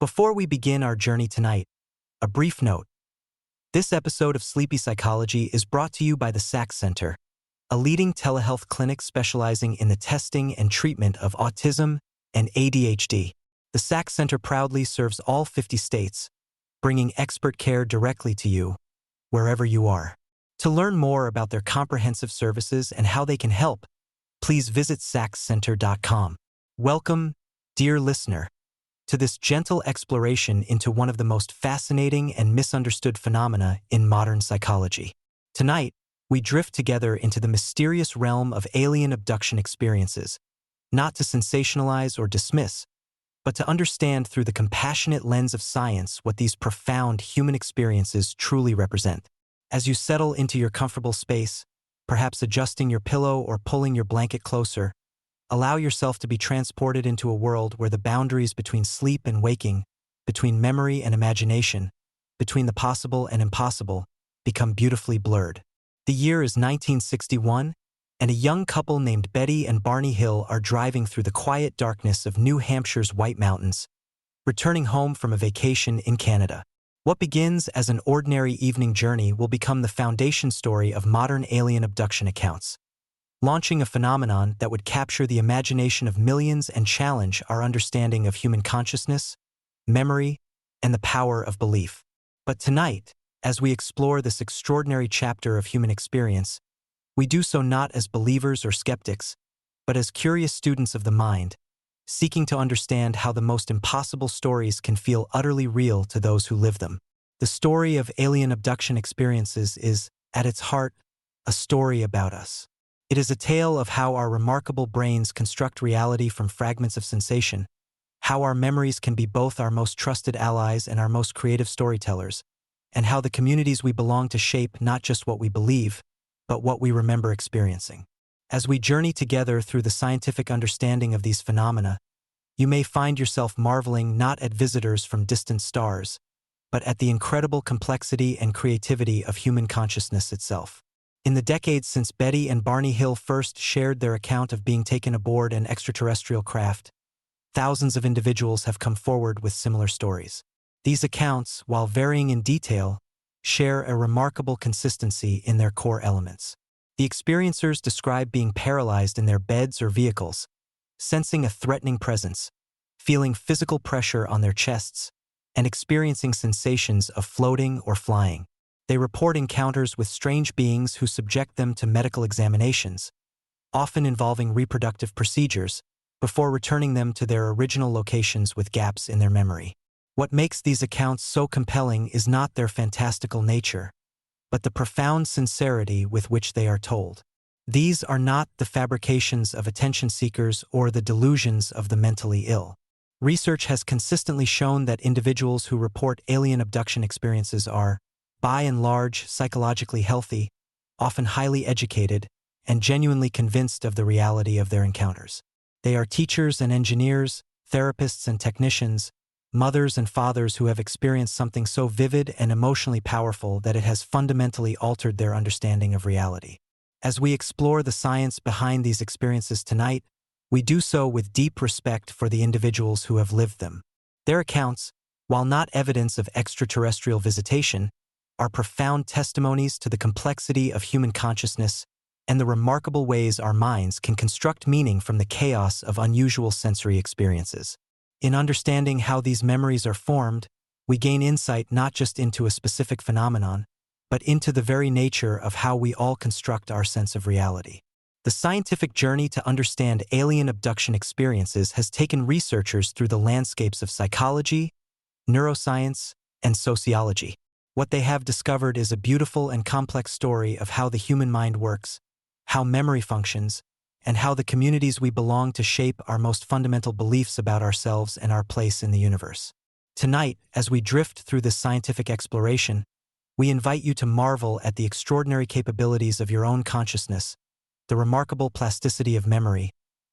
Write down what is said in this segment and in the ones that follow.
Before we begin our journey tonight, a brief note. This episode of Sleepy Psychology is brought to you by the SAC Center, a leading telehealth clinic specializing in the testing and treatment of autism and ADHD. The SAC Center proudly serves all 50 states, bringing expert care directly to you, wherever you are. To learn more about their comprehensive services and how they can help, please visit saccenter.com. Welcome, dear listener, to this gentle exploration into one of the most fascinating and misunderstood phenomena in modern psychology. Tonight, we drift together into the mysterious realm of alien abduction experiences, not to sensationalize or dismiss, but to understand through the compassionate lens of science what these profound human experiences truly represent. As you settle into your comfortable space, perhaps adjusting your pillow or pulling your blanket closer, allow yourself to be transported into a world where the boundaries between sleep and waking, between memory and imagination, between the possible and impossible, become beautifully blurred. The year is 1961, and a young couple named Betty and Barney Hill are driving through the quiet darkness of New Hampshire's White Mountains, returning home from a vacation in Canada. What begins as an ordinary evening journey will become the foundation story of modern alien abduction accounts, launching a phenomenon that would capture the imagination of millions and challenge our understanding of human consciousness, memory, and the power of belief. But tonight, as we explore this extraordinary chapter of human experience, we do so not as believers or skeptics, but as curious students of the mind, seeking to understand how the most impossible stories can feel utterly real to those who live them. The story of alien abduction experiences is, at its heart, a story about us. It is a tale of how our remarkable brains construct reality from fragments of sensation, how our memories can be both our most trusted allies and our most creative storytellers, and how the communities we belong to shape not just what we believe, but what we remember experiencing. As we journey together through the scientific understanding of these phenomena, you may find yourself marveling not at visitors from distant stars, but at the incredible complexity and creativity of human consciousness itself. In the decades since Betty and Barney Hill first shared their account of being taken aboard an extraterrestrial craft, thousands of individuals have come forward with similar stories. These accounts, while varying in detail, share a remarkable consistency in their core elements. The experiencers describe being paralyzed in their beds or vehicles, sensing a threatening presence, feeling physical pressure on their chests, and experiencing sensations of floating or flying. They report encounters with strange beings who subject them to medical examinations, often involving reproductive procedures, before returning them to their original locations with gaps in their memory. What makes these accounts so compelling is not their fantastical nature, but the profound sincerity with which they are told. These are not the fabrications of attention seekers or the delusions of the mentally ill. Research has consistently shown that individuals who report alien abduction experiences are, by and large, psychologically healthy, often highly educated, and genuinely convinced of the reality of their encounters. They are teachers and engineers, therapists and technicians, mothers and fathers who have experienced something so vivid and emotionally powerful that it has fundamentally altered their understanding of reality. As we explore the science behind these experiences tonight, we do so with deep respect for the individuals who have lived them. Their accounts, while not evidence of extraterrestrial visitation, are profound testimonies to the complexity of human consciousness and the remarkable ways our minds can construct meaning from the chaos of unusual sensory experiences. In understanding how these memories are formed, we gain insight not just into a specific phenomenon, but into the very nature of how we all construct our sense of reality. The scientific journey to understand alien abduction experiences has taken researchers through the landscapes of psychology, neuroscience, and sociology. What they have discovered is a beautiful and complex story of how the human mind works, how memory functions, and how the communities we belong to shape our most fundamental beliefs about ourselves and our place in the universe. Tonight, as we drift through this scientific exploration, we invite you to marvel at the extraordinary capabilities of your own consciousness, the remarkable plasticity of memory,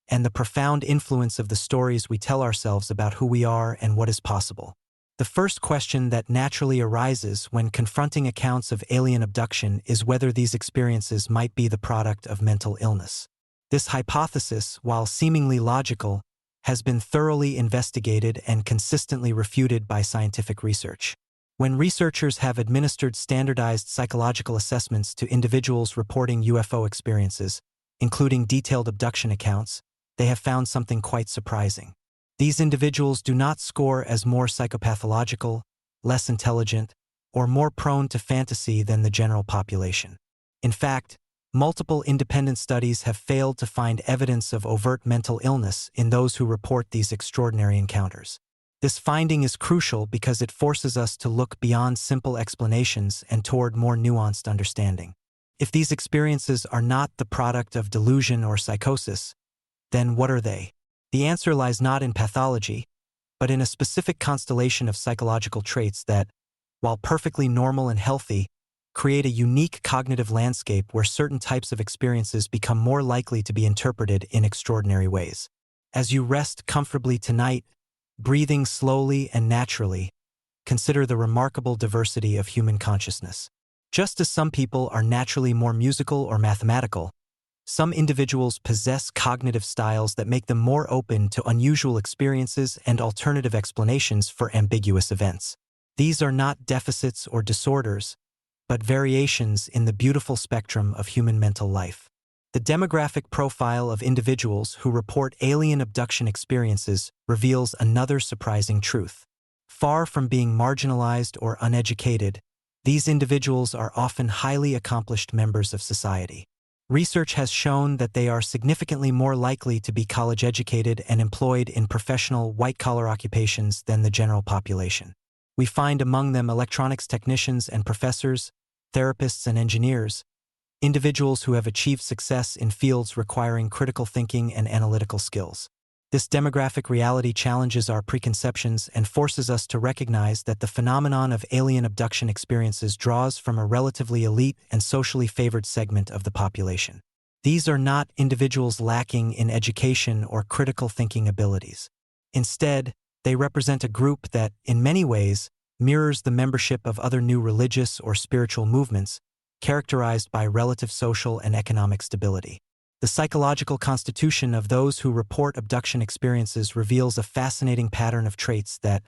and the profound influence of the stories we tell ourselves about who we are and what is possible. The first question that naturally arises when confronting accounts of alien abduction is whether these experiences might be the product of mental illness. This hypothesis, while seemingly logical, has been thoroughly investigated and consistently refuted by scientific research. When researchers have administered standardized psychological assessments to individuals reporting UFO experiences, including detailed abduction accounts, they have found something quite surprising. These individuals do not score as more psychopathological, less intelligent, or more prone to fantasy than the general population. In fact, multiple independent studies have failed to find evidence of overt mental illness in those who report these extraordinary encounters. This finding is crucial because it forces us to look beyond simple explanations and toward more nuanced understanding. If these experiences are not the product of delusion or psychosis, then what are they? The answer lies not in pathology, but in a specific constellation of psychological traits that, while perfectly normal and healthy, create a unique cognitive landscape where certain types of experiences become more likely to be interpreted in extraordinary ways. As you rest comfortably tonight, breathing slowly and naturally, consider the remarkable diversity of human consciousness. Just as some people are naturally more musical or mathematical, some individuals possess cognitive styles that make them more open to unusual experiences and alternative explanations for ambiguous events. These are not deficits or disorders, but variations in the beautiful spectrum of human mental life. The demographic profile of individuals who report alien abduction experiences reveals another surprising truth. Far from being marginalized or uneducated, these individuals are often highly accomplished members of society. Research has shown that they are significantly more likely to be college-educated and employed in professional, white-collar occupations than the general population. We find among them electronics technicians and professors, therapists and engineers, individuals who have achieved success in fields requiring critical thinking and analytical skills. This demographic reality challenges our preconceptions and forces us to recognize that the phenomenon of alien abduction experiences draws from a relatively elite and socially favored segment of the population. These are not individuals lacking in education or critical thinking abilities. Instead, they represent a group that, in many ways, mirrors the membership of other new religious or spiritual movements, characterized by relative social and economic stability. The psychological constitution of those who report abduction experiences reveals a fascinating pattern of traits that,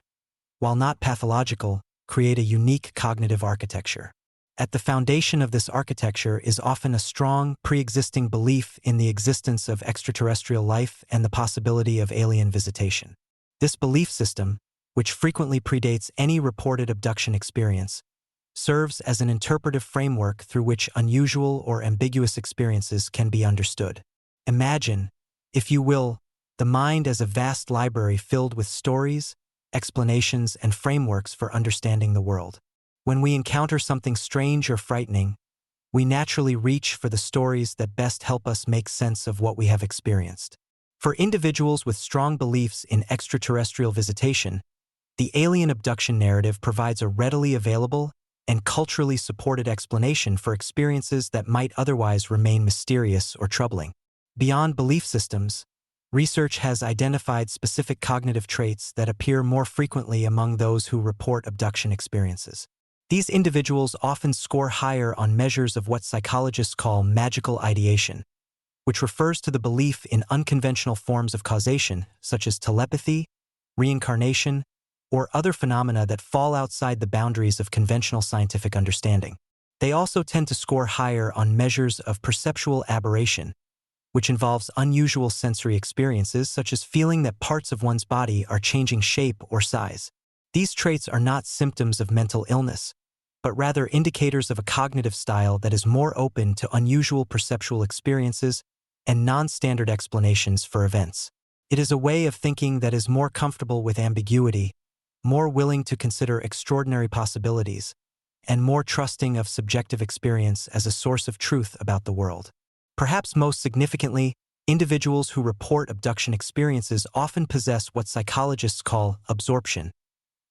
while not pathological, create a unique cognitive architecture. At the foundation of this architecture is often a strong, pre-existing belief in the existence of extraterrestrial life and the possibility of alien visitation. This belief system, which frequently predates any reported abduction experience, serves as an interpretive framework through which unusual or ambiguous experiences can be understood. Imagine, if you will, the mind as a vast library filled with stories, explanations, and frameworks for understanding the world. When we encounter something strange or frightening, we naturally reach for the stories that best help us make sense of what we have experienced. For individuals with strong beliefs in extraterrestrial visitation, the alien abduction narrative provides a readily available and culturally supported explanation for experiences that might otherwise remain mysterious or troubling. Beyond belief systems, research has identified specific cognitive traits that appear more frequently among those who report abduction experiences. These individuals often score higher on measures of what psychologists call magical ideation, which refers to the belief in unconventional forms of causation, such as telepathy, reincarnation, or other phenomena that fall outside the boundaries of conventional scientific understanding. They also tend to score higher on measures of perceptual aberration, which involves unusual sensory experiences such as feeling that parts of one's body are changing shape or size. These traits are not symptoms of mental illness, but rather indicators of a cognitive style that is more open to unusual perceptual experiences and non-standard explanations for events. It is a way of thinking that is more comfortable with ambiguity, more willing to consider extraordinary possibilities, and more trusting of subjective experience as a source of truth about the world. Perhaps most significantly, individuals who report abduction experiences often possess what psychologists call absorption,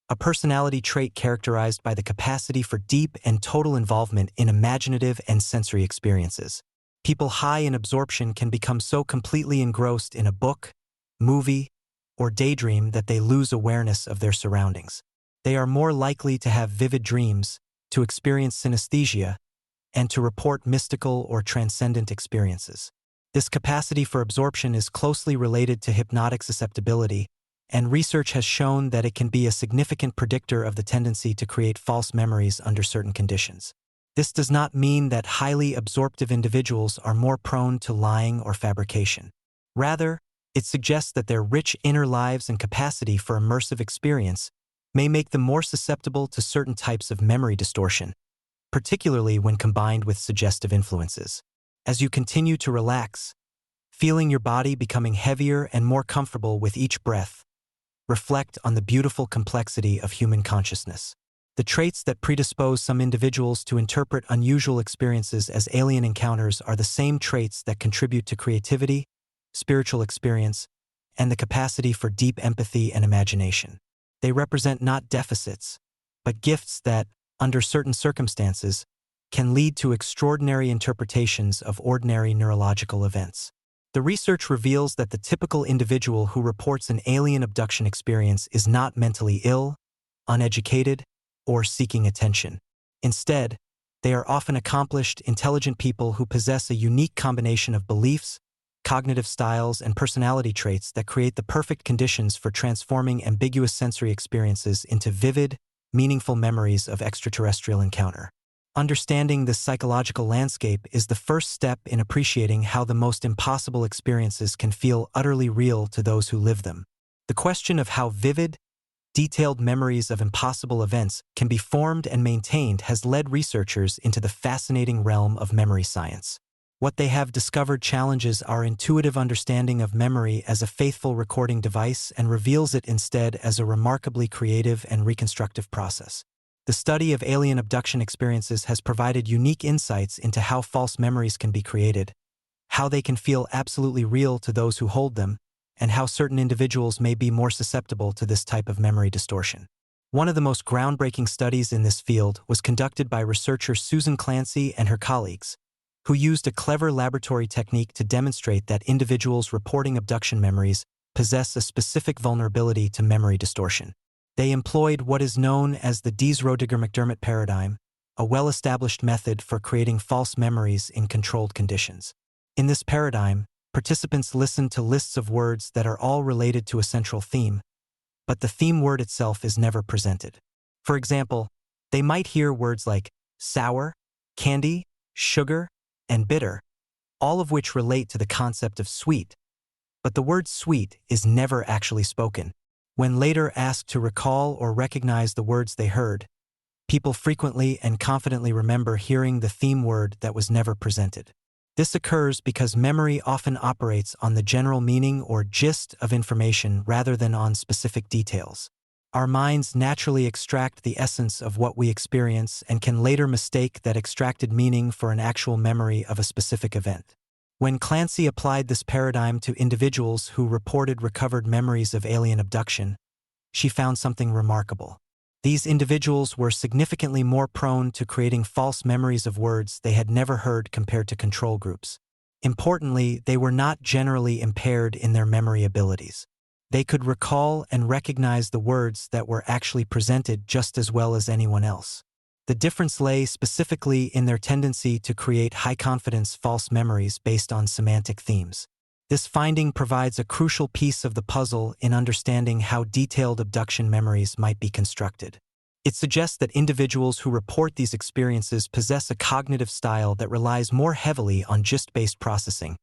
a personality trait characterized by the capacity for deep and total involvement in imaginative and sensory experiences. People high in absorption can become so completely engrossed in a book, movie, or daydream that they lose awareness of their surroundings. They are more likely to have vivid dreams, to experience synesthesia, and to report mystical or transcendent experiences. This capacity for absorption is closely related to hypnotic susceptibility, and research has shown that it can be a significant predictor of the tendency to create false memories under certain conditions. This does not mean that highly absorptive individuals are more prone to lying or fabrication. Rather, it suggests that their rich inner lives and capacity for immersive experience may make them more susceptible to certain types of memory distortion, particularly when combined with suggestive influences. As you continue to relax, feeling your body becoming heavier and more comfortable with each breath, reflect on the beautiful complexity of human consciousness. The traits that predispose some individuals to interpret unusual experiences as alien encounters are the same traits that contribute to creativity, spiritual experience, and the capacity for deep empathy and imagination. They represent not deficits, but gifts that, under certain circumstances, can lead to extraordinary interpretations of ordinary neurological events. The research reveals that the typical individual who reports an alien abduction experience is not mentally ill, uneducated, or seeking attention. Instead, they are often accomplished, intelligent people who possess a unique combination of beliefs, cognitive styles, and personality traits that create the perfect conditions for transforming ambiguous sensory experiences into vivid, meaningful memories of extraterrestrial encounter. Understanding this psychological landscape is the first step in appreciating how the most impossible experiences can feel utterly real to those who live them. The question of how vivid, detailed memories of impossible events can be formed and maintained has led researchers into the fascinating realm of memory science. What they have discovered challenges our intuitive understanding of memory as a faithful recording device and reveals it instead as a remarkably creative and reconstructive process. The study of alien abduction experiences has provided unique insights into how false memories can be created, how they can feel absolutely real to those who hold them, and how certain individuals may be more susceptible to this type of memory distortion. One of the most groundbreaking studies in this field was conducted by researcher Susan Clancy and her colleagues, who used a clever laboratory technique to demonstrate that individuals reporting abduction memories possess a specific vulnerability to memory distortion. They employed what is known as the Dies-Roediger-McDermott paradigm, a well-established method for creating false memories in controlled conditions. In this paradigm, participants listen to lists of words that are all related to a central theme, but the theme word itself is never presented. For example, they might hear words like sour, candy, sugar, and bitter, all of which relate to the concept of sweet, but the word sweet is never actually spoken. When later asked to recall or recognize the words they heard, people frequently and confidently remember hearing the theme word that was never presented. This occurs because memory often operates on the general meaning or gist of information rather than on specific details. Our minds naturally extract the essence of what we experience and can later mistake that extracted meaning for an actual memory of a specific event. When Clancy applied this paradigm to individuals who reported recovered memories of alien abduction, she found something remarkable. These individuals were significantly more prone to creating false memories of words they had never heard compared to control groups. Importantly, they were not generally impaired in their memory abilities. They could recall and recognize the words that were actually presented just as well as anyone else. The difference lay specifically in their tendency to create high-confidence false memories based on semantic themes. This finding provides a crucial piece of the puzzle in understanding how detailed abduction memories might be constructed. It suggests that individuals who report these experiences possess a cognitive style that relies more heavily on gist-based processing,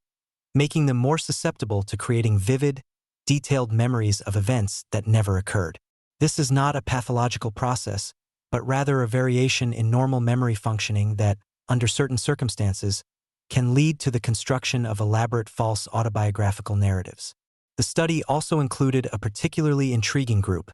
making them more susceptible to creating vivid, detailed memories of events that never occurred. This is not a pathological process, but rather a variation in normal memory functioning that, under certain circumstances, can lead to the construction of elaborate false autobiographical narratives. The study also included a particularly intriguing group,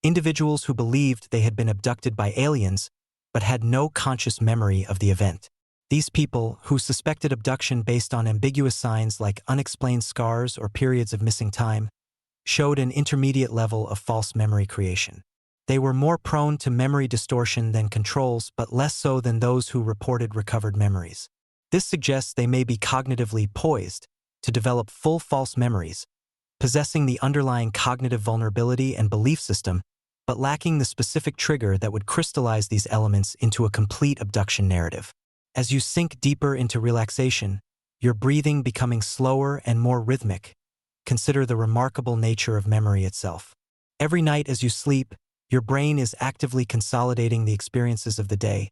individuals who believed they had been abducted by aliens but had no conscious memory of the event. These people, who suspected abduction based on ambiguous signs like unexplained scars or periods of missing time, showed an intermediate level of false memory creation. They were more prone to memory distortion than controls, but less so than those who reported recovered memories. This suggests they may be cognitively poised to develop full false memories, possessing the underlying cognitive vulnerability and belief system, but lacking the specific trigger that would crystallize these elements into a complete abduction narrative. As you sink deeper into relaxation, your breathing becoming slower and more rhythmic. Consider the remarkable nature of memory itself. Every night as you sleep, your brain is actively consolidating the experiences of the day,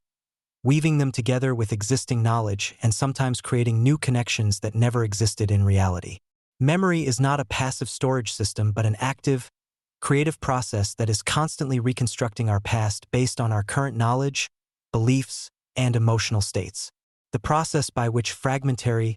weaving them together with existing knowledge and sometimes creating new connections that never existed in reality. Memory is not a passive storage system but an active, creative process that is constantly reconstructing our past based on our current knowledge, beliefs, and emotional states. The process by which fragmentary,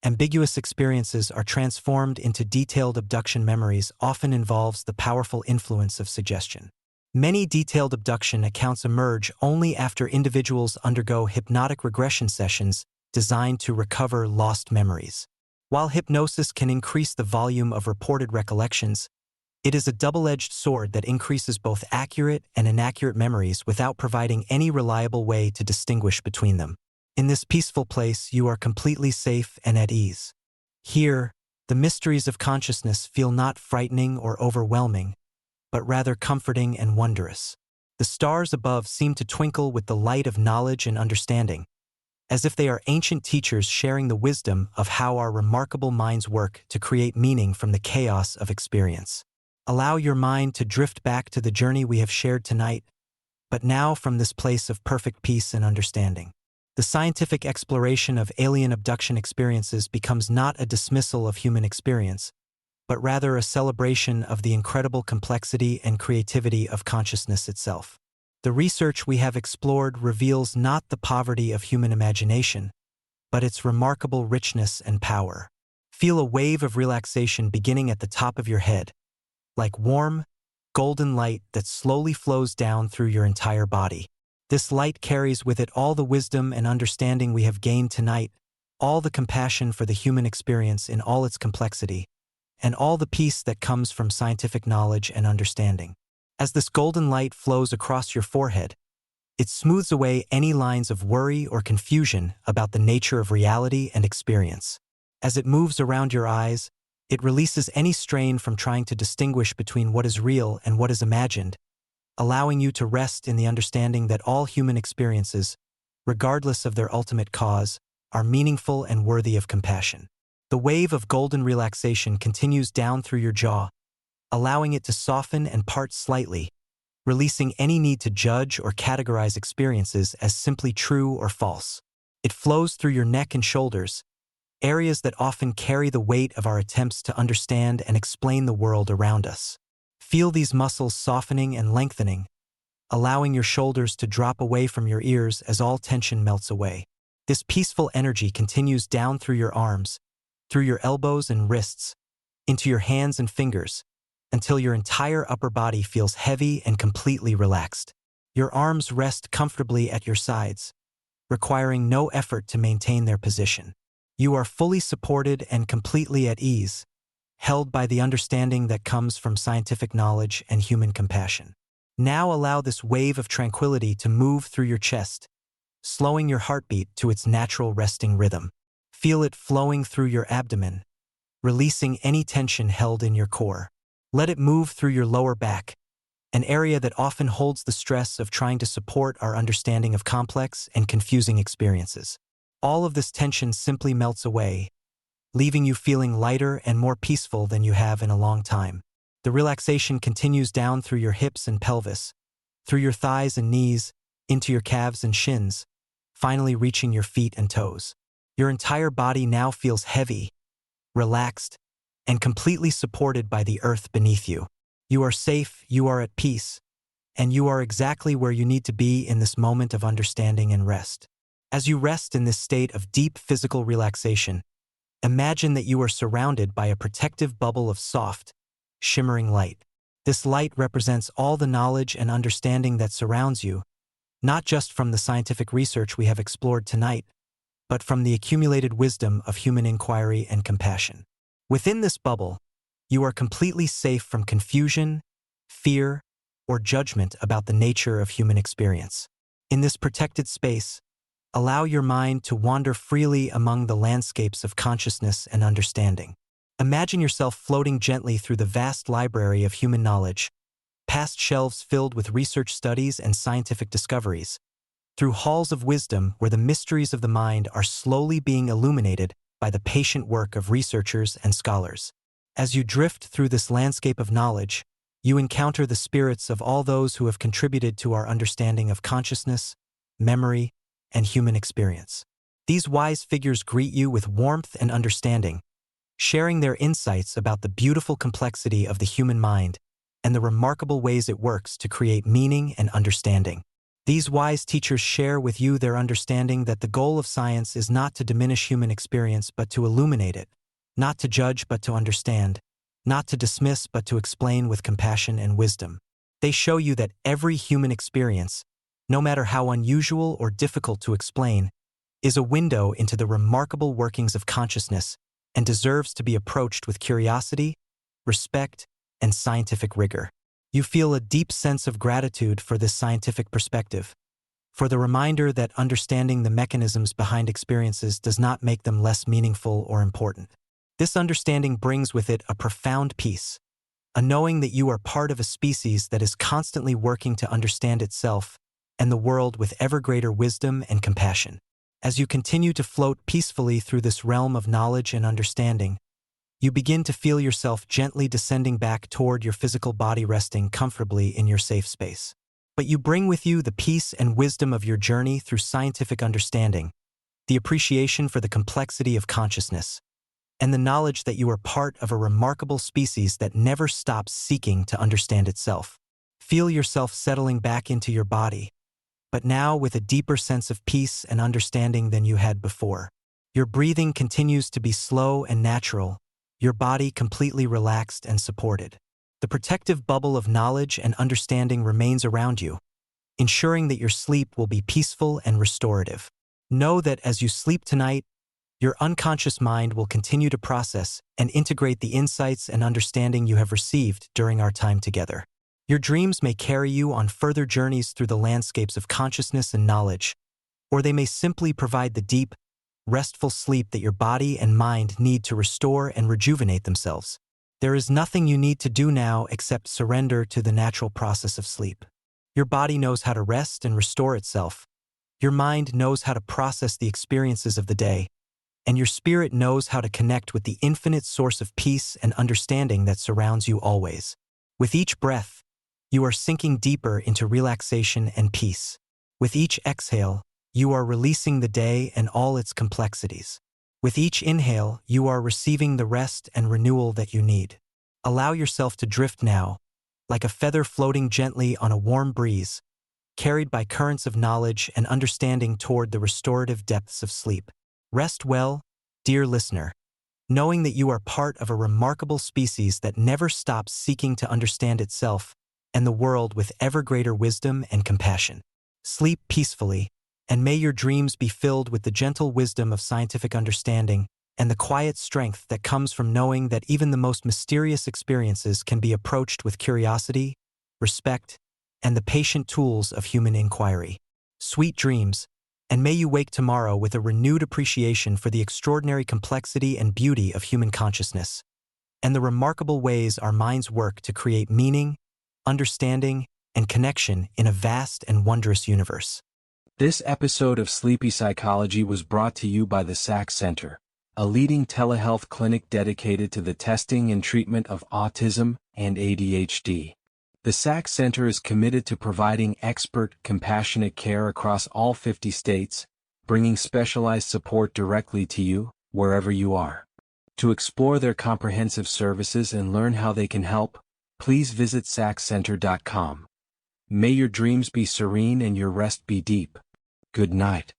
ambiguous experiences are transformed into detailed abduction memories often involves the powerful influence of suggestion. Many detailed abduction accounts emerge only after individuals undergo hypnotic regression sessions designed to recover lost memories. While hypnosis can increase the volume of reported recollections, it is a double-edged sword that increases both accurate and inaccurate memories without providing any reliable way to distinguish between them. In this peaceful place, you are completely safe and at ease. Here, the mysteries of consciousness feel not frightening or overwhelming, but rather comforting and wondrous. The stars above seem to twinkle with the light of knowledge and understanding, as if they are ancient teachers sharing the wisdom of how our remarkable minds work to create meaning from the chaos of experience. Allow your mind to drift back to the journey we have shared tonight, but now from this place of perfect peace and understanding. The scientific exploration of alien abduction experiences becomes not a dismissal of human experience, but rather a celebration of the incredible complexity and creativity of consciousness itself. The research we have explored reveals not the poverty of human imagination, but its remarkable richness and power. Feel a wave of relaxation beginning at the top of your head, like warm, golden light that slowly flows down through your entire body. This light carries with it all the wisdom and understanding we have gained tonight, all the compassion for the human experience in all its complexity, and all the peace that comes from scientific knowledge and understanding. As this golden light flows across your forehead, it smooths away any lines of worry or confusion about the nature of reality and experience. As it moves around your eyes, it releases any strain from trying to distinguish between what is real and what is imagined, allowing you to rest in the understanding that all human experiences, regardless of their ultimate cause, are meaningful and worthy of compassion. The wave of golden relaxation continues down through your jaw, allowing it to soften and part slightly, releasing any need to judge or categorize experiences as simply true or false. It flows through your neck and shoulders, areas that often carry the weight of our attempts to understand and explain the world around us. Feel these muscles softening and lengthening, allowing your shoulders to drop away from your ears as all tension melts away. This peaceful energy continues down through your arms, through your elbows and wrists, into your hands and fingers, until your entire upper body feels heavy and completely relaxed. Your arms rest comfortably at your sides, requiring no effort to maintain their position. You are fully supported and completely at ease, held by the understanding that comes from scientific knowledge and human compassion. Now allow this wave of tranquility to move through your chest, slowing your heartbeat to its natural resting rhythm. Feel it flowing through your abdomen, releasing any tension held in your core. Let it move through your lower back, an area that often holds the stress of trying to support our understanding of complex and confusing experiences. All of this tension simply melts away, leaving you feeling lighter and more peaceful than you have in a long time. The relaxation continues down through your hips and pelvis, through your thighs and knees, into your calves and shins, finally reaching your feet and toes. Your entire body now feels heavy, relaxed, and completely supported by the earth beneath you. You are safe, you are at peace, and you are exactly where you need to be in this moment of understanding and rest. As you rest in this state of deep physical relaxation, imagine that you are surrounded by a protective bubble of soft, shimmering light. This light represents all the knowledge and understanding that surrounds you, not just from the scientific research we have explored tonight, but from the accumulated wisdom of human inquiry and compassion. Within this bubble, you are completely safe from confusion, fear, or judgment about the nature of human experience. In this protected space, allow your mind to wander freely among the landscapes of consciousness and understanding. Imagine yourself floating gently through the vast library of human knowledge, past shelves filled with research studies and scientific discoveries, through halls of wisdom where the mysteries of the mind are slowly being illuminated by the patient work of researchers and scholars. As you drift through this landscape of knowledge, you encounter the spirits of all those who have contributed to our understanding of consciousness, memory, and human experience. These wise figures greet you with warmth and understanding, sharing their insights about the beautiful complexity of the human mind and the remarkable ways it works to create meaning and understanding. These wise teachers share with you their understanding that the goal of science is not to diminish human experience but to illuminate it, not to judge but to understand, not to dismiss but to explain with compassion and wisdom. They show you that every human experience, no matter how unusual or difficult to explain, is a window into the remarkable workings of consciousness and deserves to be approached with curiosity, respect, and scientific rigor. You feel a deep sense of gratitude for this scientific perspective, for the reminder that understanding the mechanisms behind experiences does not make them less meaningful or important. This understanding brings with it a profound peace, a knowing that you are part of a species that is constantly working to understand itself and the world with ever greater wisdom and compassion. As you continue to float peacefully through this realm of knowledge and understanding, you begin to feel yourself gently descending back toward your physical body, resting comfortably in your safe space. But you bring with you the peace and wisdom of your journey through scientific understanding, the appreciation for the complexity of consciousness, and the knowledge that you are part of a remarkable species that never stops seeking to understand itself. Feel yourself settling back into your body, but now with a deeper sense of peace and understanding than you had before. Your breathing continues to be slow and natural, your body completely relaxed and supported. The protective bubble of knowledge and understanding remains around you, ensuring that your sleep will be peaceful and restorative. Know that as you sleep tonight, your unconscious mind will continue to process and integrate the insights and understanding you have received during our time together. Your dreams may carry you on further journeys through the landscapes of consciousness and knowledge, or they may simply provide the deep, restful sleep that your body and mind need to restore and rejuvenate themselves. There is nothing you need to do now except surrender to the natural process of sleep. Your body knows how to rest and restore itself. Your mind knows how to process the experiences of the day, and your spirit knows how to connect with the infinite source of peace and understanding that surrounds you always. With each breath, you are sinking deeper into relaxation and peace. With each exhale, you are releasing the day and all its complexities. With each inhale, you are receiving the rest and renewal that you need. Allow yourself to drift now, like a feather floating gently on a warm breeze, carried by currents of knowledge and understanding toward the restorative depths of sleep. Rest well, dear listener, knowing that you are part of a remarkable species that never stops seeking to understand itself and the world with ever greater wisdom and compassion. Sleep peacefully, and may your dreams be filled with the gentle wisdom of scientific understanding and the quiet strength that comes from knowing that even the most mysterious experiences can be approached with curiosity, respect, and the patient tools of human inquiry. Sweet dreams, and may you wake tomorrow with a renewed appreciation for the extraordinary complexity and beauty of human consciousness, and the remarkable ways our minds work to create meaning, understanding, and connection in a vast and wondrous universe. This episode of Sleepy Psychology was brought to you by the SAC Center, a leading telehealth clinic dedicated to the testing and treatment of autism and ADHD. The SAC Center is committed to providing expert, compassionate care across all 50 states, bringing specialized support directly to you, wherever you are. To explore their comprehensive services and learn how they can help, please visit saccenter.com. May your dreams be serene and your rest be deep. Good night.